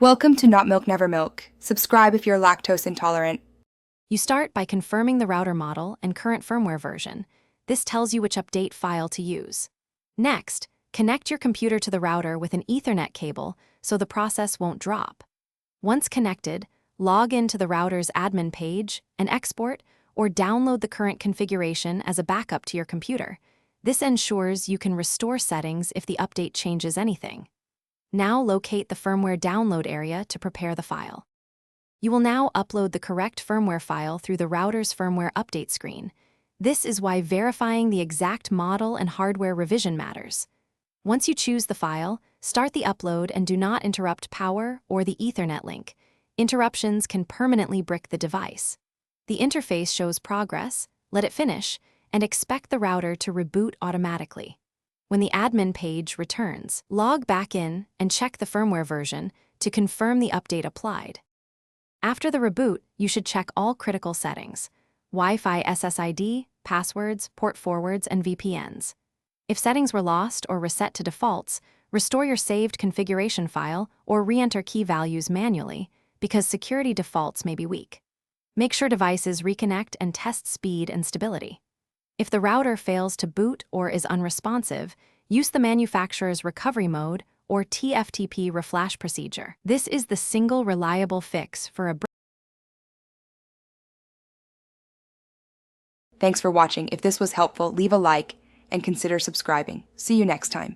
Welcome to Not Milk Never Milk. Subscribe if you're lactose intolerant. You start by confirming the router model and current firmware version. This tells you which update file to use. Next, connect your computer to the router with an Ethernet cable so the process won't drop. Once connected, log into the router's admin page and export or download the current configuration as a backup to your computer. This ensures you can restore settings if the update changes anything. Now locate the firmware download area to prepare the file. You will now upload the correct firmware file through the router's firmware update screen. This is why verifying the exact model and hardware revision matters. Once you choose the file, start the upload and do not interrupt power or the Ethernet link. Interruptions can permanently brick the device. The interface shows progress, let it finish, and expect the router to reboot automatically. When the admin page returns, log back in and check the firmware version to confirm the update applied. After the reboot, you should check all critical settings: Wi-Fi SSID, passwords, port forwards, and VPNs. If settings were lost or reset to defaults, restore your saved configuration file or re-enter key values manually because security defaults may be weak. Make sure devices reconnect and test speed and stability. If the router fails to boot or is unresponsive, use the manufacturer's recovery mode or TFTP reflash procedure. This is the single reliable fix for a Thanks for watching. If this was helpful, leave a like and consider subscribing. See you next time.